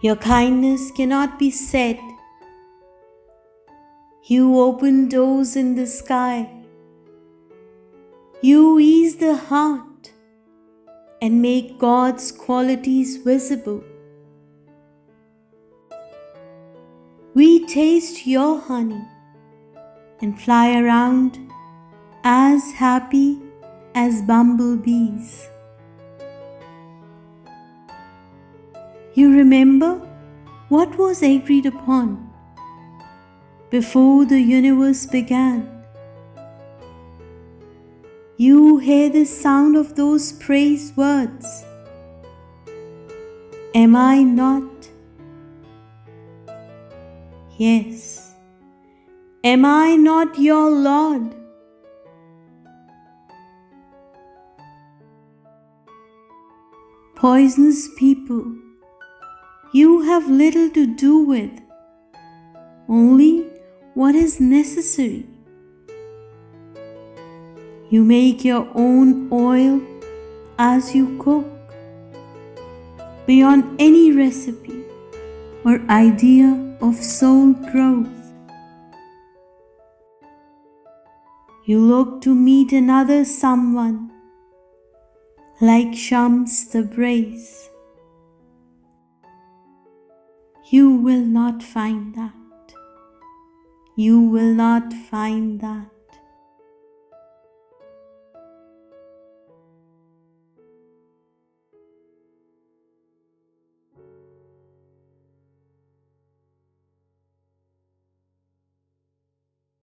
Your kindness cannot be said. You open doors in the sky. You ease the heart and make God's qualities visible. We taste your honey and fly around as happy as bumblebees. You remember what was agreed upon before the universe began. You hear the sound of those praise words. Am I not? Yes. Am I not your Lord? Poisonous people, you have little to do with, only what is necessary. You make your own oil as you cook, beyond any recipe or idea of soul growth. You look to meet another someone like Shams Tabriz. You will not find that. You will not find that.